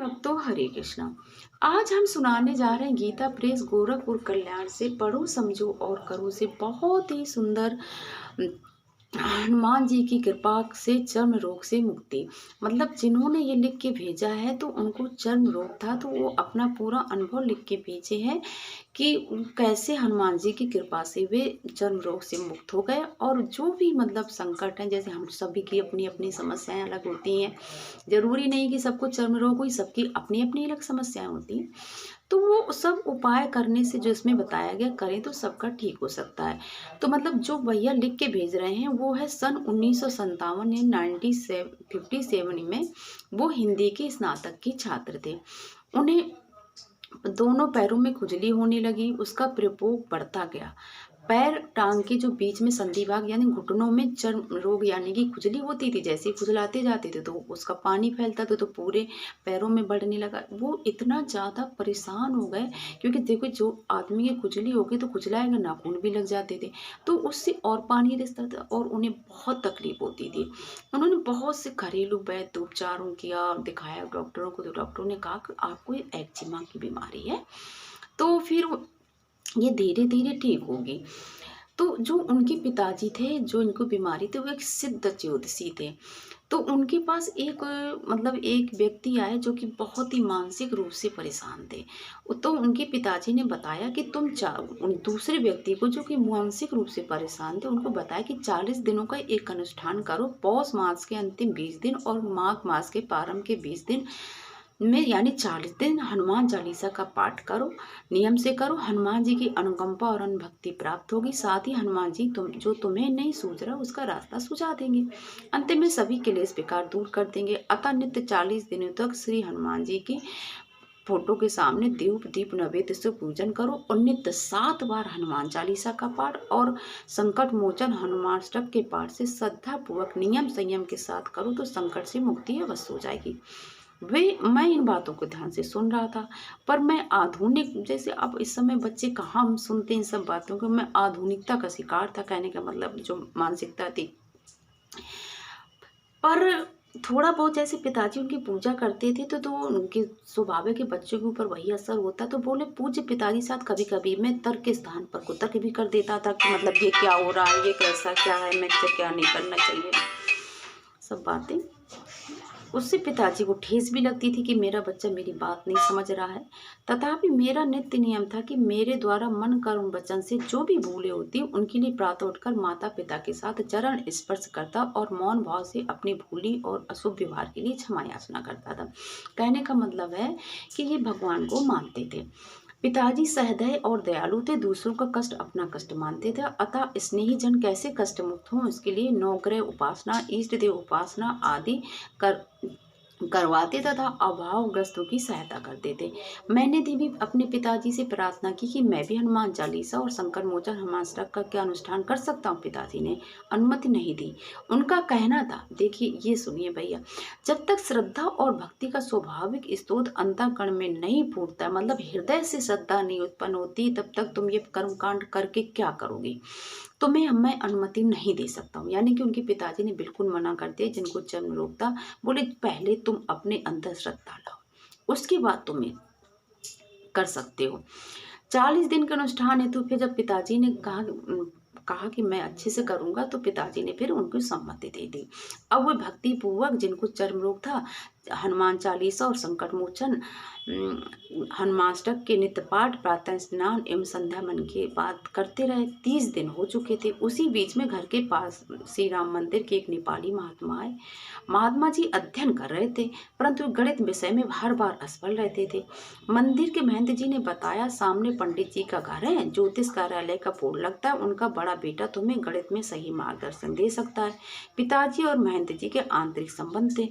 भक्तों, हरे कृष्णा। आज हम सुनाने जा रहे हैं गीता प्रेस गोरखपुर कल्याण से पढ़ो समझो और करो से बहुत ही सुंदर हनुमान जी की कृपा से चर्म रोग से मुक्ति। मतलब जिन्होंने ये लिख के भेजा है तो उनको चर्म रोग था, तो वो अपना पूरा अनुभव लिख के भेजे हैं कि कैसे हनुमान जी की कृपा से वे चर्म रोग से मुक्त हो गए। और जो भी मतलब संकट है, जैसे हम सभी की अपनी अपनी समस्याएं अलग होती हैं, जरूरी नहीं कि सबको चर्म रोग हो, सबकी अपनी अपनी अलग समस्याएं होती हैं। तो वो सब उपाय करने से जो इसमें बताया गया करें तो सबका ठीक हो सकता है। तो मतलब जो भैया लिख के भेज रहे हैं वो है सन 1957 या 1957 में। वो हिंदी के स्नातक की छात्र थे। उन्हें दोनों पैरों में खुजली होने लगी, उसका प्रकोप बढ़ता गया। पैर टांग के जो बीच में संधि भाग यानी घुटनों में चर्म रोग यानी कि खुजली होती थी, जैसे ही खुजलाते जाते थे तो उसका पानी फैलता था, तो पूरे पैरों में बढ़ने लगा। वो इतना ज़्यादा परेशान हो गए, क्योंकि देखो जो आदमी की खुजली होगी तो खुजलाएगा, नाखून भी लग जाते थे, तो उससे और पानी रिसता था और उन्हें बहुत तकलीफ होती थी। उन्होंने बहुत से घरेलू वैद्य उपचारों किया, दिखाया डॉक्टरों को, तो डॉक्टरों ने कहा कि आपको ये एक्जिमा की बीमारी है, तो फिर ये धीरे धीरे ठीक होगी। तो जो उनके पिताजी थे, जो इनको बीमारी थी, वो एक सिद्ध ज्योतिषी थे। तो उनके पास एक मतलब एक व्यक्ति आए जो कि बहुत ही मानसिक रूप से परेशान थे। तो उनके पिताजी ने बताया कि उन दूसरे व्यक्ति को जो कि मानसिक रूप से परेशान थे, उनको बताया कि 40 दिनों का एक अनुष्ठान करो। पौष मास के अंतिम 20 दिन और माघ मास के प्रारंभ के 20 दिन में यानी 40 दिन हनुमान चालीसा का पाठ करो, नियम से करो। हनुमान जी की अनुकंपा और अनुभक्ति प्राप्त होगी। साथ ही हनुमान जी तुम्हें नहीं सूझ रहा उसका रास्ता सुझा देंगे। अंत में सभी क्लेश बेकार दूर कर देंगे। अतः नित्य 40 दिनों तक श्री हनुमान जी की फोटो के सामने दीप दीप नैवेद्य से पूजन करो और नित्य 7 बार हनुमान चालीसा का पाठ और संकट मोचन हनुमाष्टक के पाठ से श्रद्धा पूर्वक नियम संयम के साथ करो तो संकट से मुक्ति अवश्य हो जाएगी। मैं इन बातों को ध्यान से सुन रहा था, पर मैं आधुनिक, जैसे अब इस समय बच्चे कहाँ हम सुनते हैं इन सब बातों को, मैं आधुनिकता का शिकार था। कहने का मतलब जो मानसिकता थी, पर थोड़ा बहुत जैसे पिताजी उनकी पूजा करते थे तो उनके स्वाभाविक के बच्चों के ऊपर वही असर होता। तो बोले पूज्य पिताजी साथ कभी कभी मैं तर्क के स्थान पर कुतर्क भी कर देता था कि मतलब ये क्या हो रहा है, ये कैसा क्या है, मैं क्या नहीं करना चाहिए, सब बातें। उससे पिताजी को ठेस भी लगती थी कि मेरा बच्चा मेरी बात नहीं समझ रहा है। तथापि मेरा नित्य नियम था कि मेरे द्वारा मन कर्म वचन से जो भी भूलें होती उनके लिए प्रातः उठकर माता पिता के साथ चरण स्पर्श करता और मौन भाव से अपनी भूली और अशुभ व्यवहार के लिए क्षमा याचना करता था। कहने का मतलब है कि ये भगवान को मानते थे। पिताजी सहृदय और दयालु थे, दूसरों का कष्ट अपना कष्ट मानते थे। अतः स्नेही जन कैसे कष्ट मुक्त हों इसके लिए नवग्रह उपासना, इष्ट देव उपासना आदि करवाते तथा अभावग्रस्तों की सहायता करते थे। मैंने भी अपने पिताजी से प्रार्थना की कि मैं भी हनुमान चालीसा और संकट मोचन हनुमाष्टक का क्या अनुष्ठान कर सकता हूँ। पिताजी ने अनुमति नहीं दी। उनका कहना था, देखिए ये सुनिए भैया, जब तक श्रद्धा और भक्ति का स्वाभाविक स्रोत अंतःकरण में नहीं फूटता, मतलब हृदय से श्रद्धा नहीं उत्पन्न होती, तब तक तुम ये कर्मकांड करके क्या करोगे। तो मैं अनुमति नहीं दे सकता हूँ। यानी कि उनके पिताजी ने बिल्कुल मना कर दिया। जिनको चर्म रोग था, बोले पहले तुम अपने अंदर श्रद्धा लाओ, उसके बाद तुम कर सकते हो। 40 दिन का अनुष्ठान है। तो फिर जब पिताजी ने कहा कि मैं अच्छे से करूंगा, तो पिताजी ने फिर उनको सम्मति दे दी। अब वो भक्ति पूर्वक, जिनको चर्म रोग था, हनुमान चालीसा और संकट मोचन हनुमाष्टक के नित्य पाठ, प्रातः स्नान एवं संध्या मन के बाद करते रहे। 30 दिन हो चुके थे। उसी बीच में घर के पास श्री राम मंदिर के एक नेपाली महात्मा आए। महात्मा जी अध्ययन कर रहे थे, परंतु गणित विषय में हर बार असफल रहते थे। मंदिर के महंत जी ने बताया, सामने पंडित जी का घर है, ज्योतिष कार्यालय का बोर्ड लगता है, उनका बड़ा बेटा तुम्हें गणित में सही मार्गदर्शन दे सकता है। पिताजी और महंत जी के आंतरिक संबंध थे।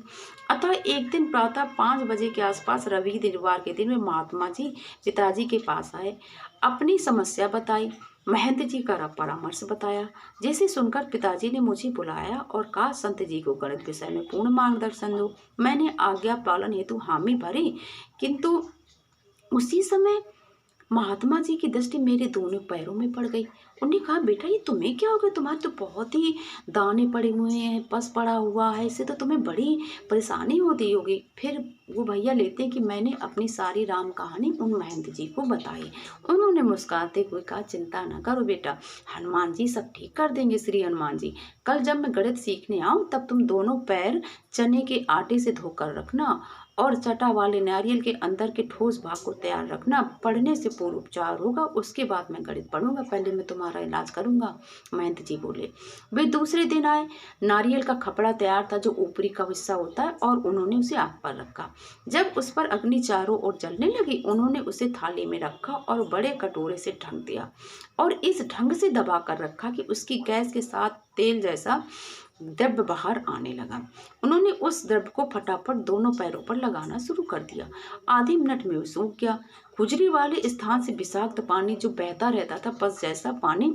अतः एक दिन प्रातः 5 बजे के आसपास रविवार के दिन में महात्मा जी पिताजी के पास आए, अपनी समस्या बताई, महंत जी का परामर्श बताया। जैसे सुनकर पिताजी ने मुझे बुलाया और कहा, संत जी को गणित विषय में पूर्ण मार्गदर्शन दो। मैंने आज्ञा पालन हेतु हामी भरी, किंतु उसी समय महात्मा जी की दृष्टि मेरे दोनों पैरों में पड़ गई। उन्होंने कहा बेटा ये तुम्हें क्या हो गया, तुम्हारे तो बहुत ही दाने पड़े हुए हैं, पस पड़ा हुआ है, इससे तो तुम्हें बड़ी परेशानी होती होगी। फिर वो भैया लेते हैं कि मैंने अपनी सारी राम कहानी उन महंत जी को बताई। उन्होंने मुस्कुराते हुए कहा चिंता न करो बेटा, हनुमान जी सब ठीक कर देंगे। श्री हनुमान जी, कल जब मैं गणित सीखने आऊँ तब तुम दोनों पैर चने के आटे से धोकर रखना और चटा वाले नारियल के अंदर के ठोस भाग को तैयार रखना। पढ़ने से पूर्व उपचार होगा, उसके बाद मैं गणित पढ़ूंगा, पहले मैं तुम्हारा इलाज करूंगा। महंत जी बोले। वे दूसरे दिन आए। नारियल का खपड़ा तैयार था जो ऊपरी का हिस्सा होता है, और उन्होंने उसे आग पर रखा। जब उस पर अग्नि चारों ओर जलने लगी, उन्होंने उसे थाली में रखा और बड़े कटोरे से ढक दिया और इस ढंग से दबा कर रखा कि उसकी गैस के साथ तेल जैसा द्रव्य बाहर आने लगा। उन्होंने उस द्रव्य को फटाफट दोनों पैरों पर लगाना शुरू कर दिया। आधे मिनट में वो सूख गया। खुजली वाले स्थान से विषाक्त पानी जो बहता रहता था, पस जैसा पानी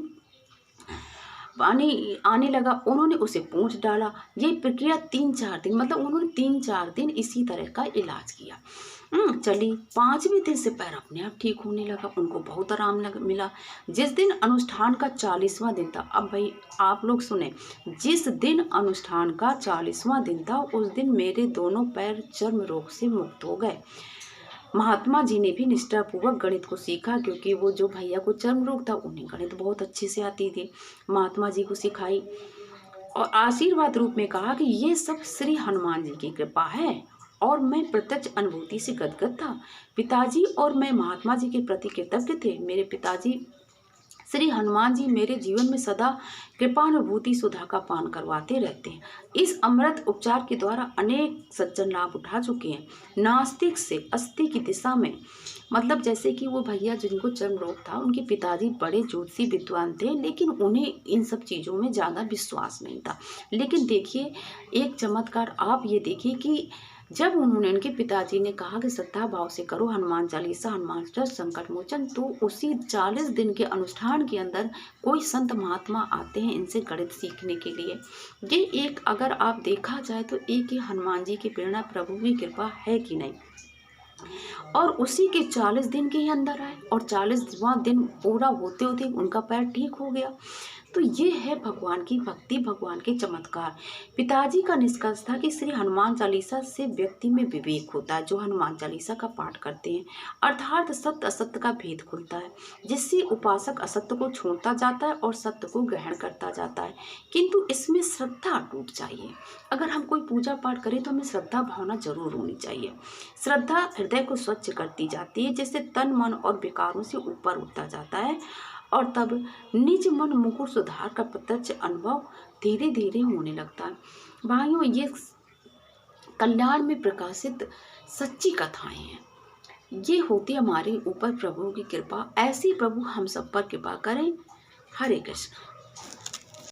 आने लगा। उन्होंने उसे पूंछ डाला। ये प्रक्रिया 3-4 दिन, मतलब उन्होंने 3-4 दिन इसी तरह का इलाज किया। चली 5वें दिन से पैर अपने आप ठीक होने लगा। उनको बहुत आराम मिला। जिस दिन अनुष्ठान का 40वां दिन था, अब भाई आप लोग सुने, जिस दिन अनुष्ठान का 40वां दिन था, उस दिन मेरे दोनों पैर चर्म रोग से मुक्त हो गए। महात्मा जी ने भी निष्ठापूर्वक गणित को सीखा, क्योंकि वो जो भैया को चर्म रोग था उन्हें गणित बहुत अच्छे से आती थी। महात्मा जी को सिखाई और आशीर्वाद रूप में कहा कि ये सब श्री हनुमान जी की कृपा है, और मैं प्रत्यक्ष अनुभूति से गदगद था। पिताजी और मैं महात्मा जी के प्रति कृतज्ञ थे। मेरे पिताजी श्री हनुमान जी मेरे जीवन में सदा कृपानुभूति सुधा का पान करवाते रहते हैं। इस अमृत उपचार के द्वारा अनेक सज्जन लाभ उठा चुके हैं। नास्तिक से अस्ति की दिशा में, मतलब जैसे कि वो भैया जिनको चर्म रोग था, उनके पिताजी बड़े ज्योतिषी विद्वान थे, लेकिन उन्हें इन सब चीज़ों में ज़्यादा विश्वास नहीं था। लेकिन देखिए एक चमत्कार, आप ये देखिए कि जब उन्होंने, उनके पिताजी ने कहा कि श्रद्धा भाव से करो हनुमान चालीसा, हनुमान संकट मोचन, तो उसी 40 दिन के अनुष्ठान के अंदर कोई संत महात्मा आते हैं इनसे गणित सीखने के लिए। ये एक, अगर आप देखा जाए तो एक ही हनुमान जी की प्रेरणा, प्रभु की कृपा है कि नहीं। और उसी के 40 दिन के ही अंदर आए और 40वां दिन पूरा होते होते उनका पैर ठीक हो गया। तो ये है भगवान की भक्ति, भगवान के चमत्कार। पिताजी का निष्कर्ष था कि श्री हनुमान चालीसा से व्यक्ति में विवेक होता है। जो हनुमान चालीसा का पाठ करते हैं, अर्थात सत्य असत्य का भेद खुलता है, जिससे उपासक असत्य को छोड़ता जाता है और सत्य को ग्रहण करता जाता है। किंतु इसमें श्रद्धा टूट चाहिए। अगर हम कोई पूजा पाठ करें तो हमें श्रद्धा भावना जरूर होनी चाहिए। श्रद्धा हृदय को स्वच्छ करती जाती है, जिससे तन मन और विकारों से ऊपर उठता जाता है, और तब निज मन मुकुर सुधार का प्रत्यक्ष अनुभव धीरे धीरे होने लगता है। भाइयों, ये कल्याण में प्रकाशित सच्ची कथाएं हैं। ये होती हमारे ऊपर प्रभु की कृपा। ऐसी प्रभु हम सब पर कृपा करें। हरे कृष्ण।